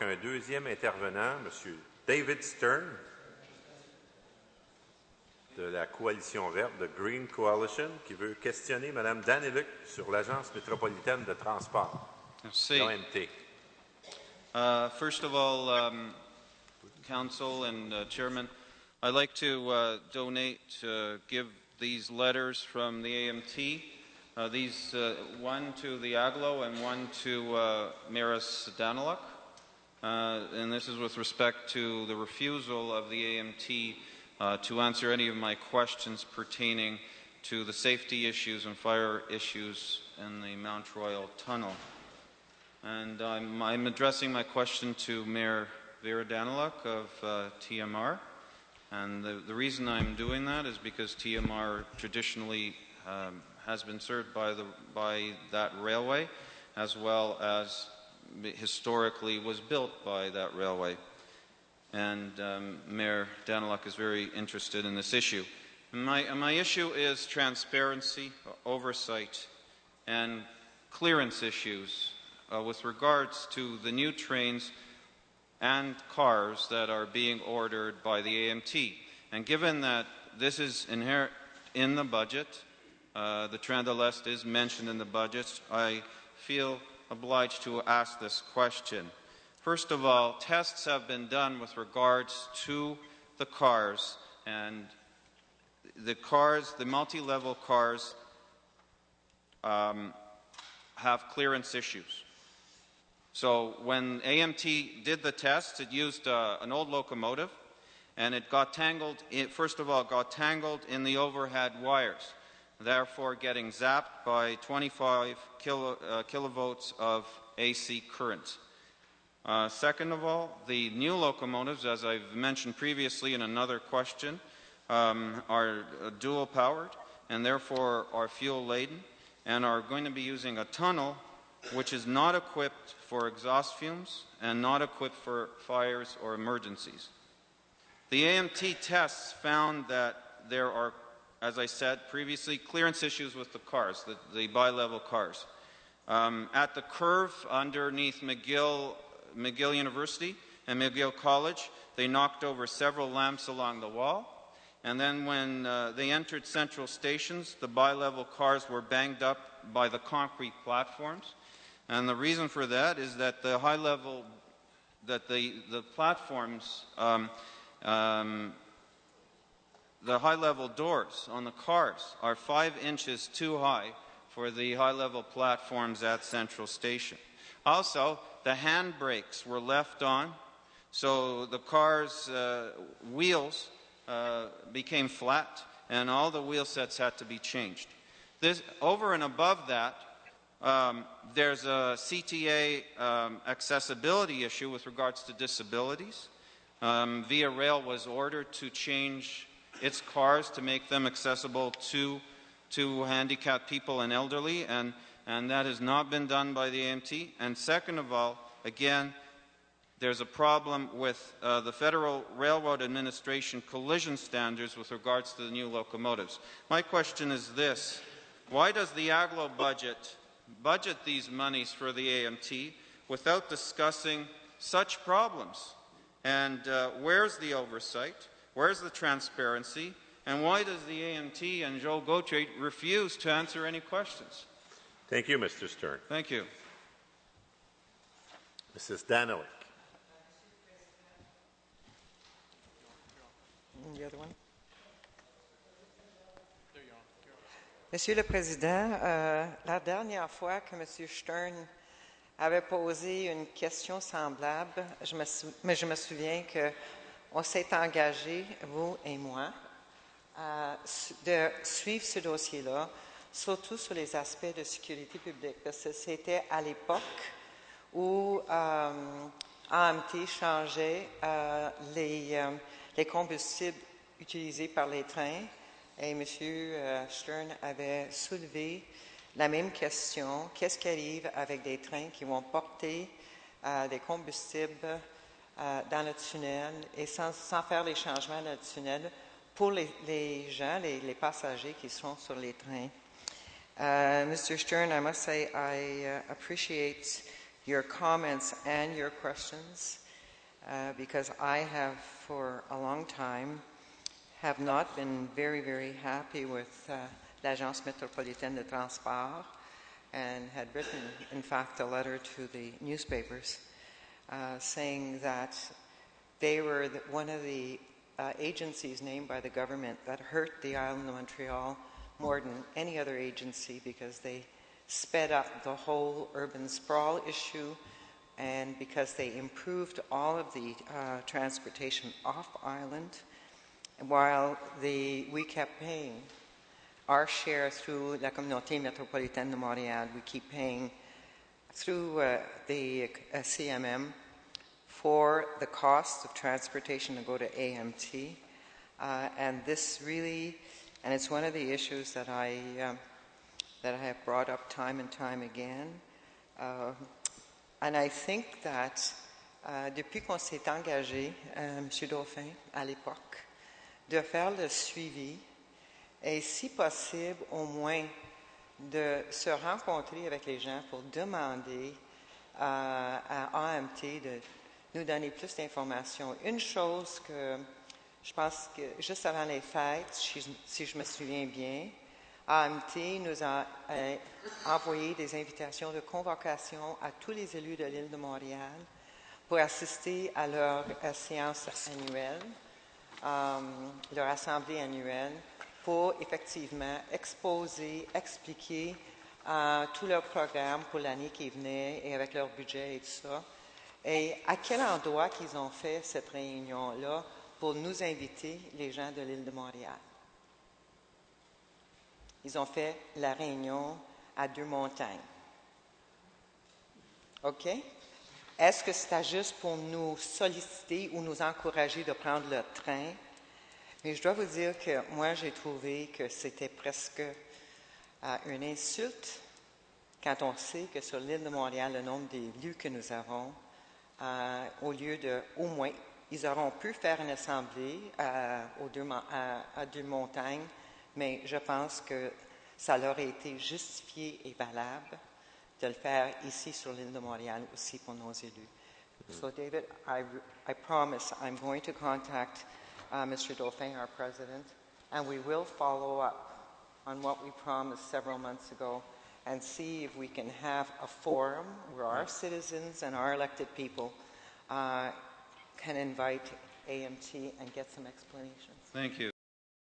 un deuxième intervenant, M. David Stern, de la Coalition verte, de Green Coalition, qui veut questionner Mme Danyluk sur l'Agence métropolitaine de transport, l'OMT. First of all, Council and Chairman, I'd like to give these letters from the AMT, one to the AGLO and one to Maris Danyluk. And this is with respect to the refusal of the AMT to answer any of my questions pertaining to the safety issues and fire issues in the Mount Royal Tunnel. And I'm addressing my question to Mayor Vera Danyluk of TMR. And the reason I'm doing that is because TMR traditionally has been served by that railway, as well as historically was built by that railway. And Mayor Danyluk is very interested in this issue. My issue is transparency, oversight, and clearance issues with regards to the new trains and cars that are being ordered by the AMT. And given that this is inherent in the budget, the Train de l'Est is mentioned in the budget, I feel obliged to ask this question. First of all, tests have been done with regards to the cars, and the multi-level cars have clearance issues. So when AMT did the test, it used an old locomotive, and it got tangled, first of all, got tangled in the overhead wires, therefore getting zapped by 25 kilovolts of AC current. Second of all, the new locomotives, as I've mentioned previously in another question, are dual-powered and therefore are fuel-laden and are going to be using a tunnel which is not equipped for exhaust fumes and not equipped for fires or emergencies. The AMT tests found that there are, as I said previously, clearance issues with the cars, the bi-level cars. At the curve underneath McGill University and McGill College, they knocked over several lamps along the wall. And then when they entered central stations, the bi-level cars were banged up by the concrete platforms. And the reason for that is that the the platforms, the high-level doors on the cars are 5 inches too high for the high-level platforms at Central Station. Also, the handbrakes were left on, so the car's wheels became flat, and all the wheel sets had to be changed. Over and above that, there's a CTA accessibility issue with regards to disabilities. Via Rail was ordered to change its cars to make them accessible to handicapped people and elderly, and that has not been done by the AMT. And second of all, again, there's a problem with the Federal Railroad Administration collision standards with regards to the new locomotives. My question is this: why does the AGLO budget these monies for the AMT without discussing such problems? And where's the oversight? Where's the transparency? And why does the AMT and Joe Gauthier refuse to answer any questions? Thank you, Mr. Stern. Thank you. Mrs. Danyluk. The other one. Monsieur le Président, la dernière fois que M. Stern avait posé une question semblable, je me souviens qu'on s'est engagé, vous et moi, de suivre ce dossier-là, surtout sur les aspects de sécurité publique, parce que c'était à l'époque où AMT changeait les combustibles utilisés par les trains, et M. Stern avait soulevé la même question: qu'est-ce qui arrive avec des trains qui vont porter des combustibles dans le tunnel et sans faire les changements dans le tunnel pour les gens, les passagers qui sont sur les trains? Mr. Stern, I must say I appreciate your comments and your questions, because I have, for a long time, have not been very, very happy with l'Agence métropolitaine de transport, and had written, in fact, a letter to the newspapers saying that they were one of the agencies named by the government that hurt the island of Montreal more than any other agency, because they sped up the whole urban sprawl issue, and because they improved all of the transportation off island, while we kept paying our share through la Communauté métropolitaine de Montréal. We keep paying through the CMM for the cost of transportation to go to AMT, and this really, and it's one of the issues that I have brought up time and time again. And I think that depuis qu'on s'est engagé, M. Dauphin, à l'époque, de faire le suivi et, si possible, au moins de se rencontrer avec les gens pour demander à AMT de nous donner plus d'informations. Une chose que je pense que juste avant les fêtes, si je me souviens bien, AMT nous a envoyé des invitations de convocation à tous les élus de l'île de Montréal pour assister à leur séance annuelle, leur assemblée annuelle, pour effectivement exposer, expliquer tout leur programme pour l'année qui venait et avec leur budget et tout ça. Et à quel endroit qu'ils ont fait cette réunion-là pour nous inviter, les gens de l'île de Montréal? Ils ont fait la réunion à Deux-Montagnes. OK? Est-ce que c'était juste pour nous solliciter ou nous encourager de prendre le train? Mais je dois vous dire que moi, j'ai trouvé que c'était presque une insulte quand on sait que sur l'île de Montréal, le nombre des lieux que nous avons, au lieu de, au moins, ils auront pu faire une assemblée à Deux-Montagnes, mais je pense que ça leur a été justifié et valable de le faire ici sur l'île de Montréal aussi pour nos élus. So, David, I promise I'm going to contact Mr. Dauphin, our president, and we will follow up on what we promised several months ago and see if we can have a forum where our citizens and our elected people can invite AMT and get some explanations. Thank you.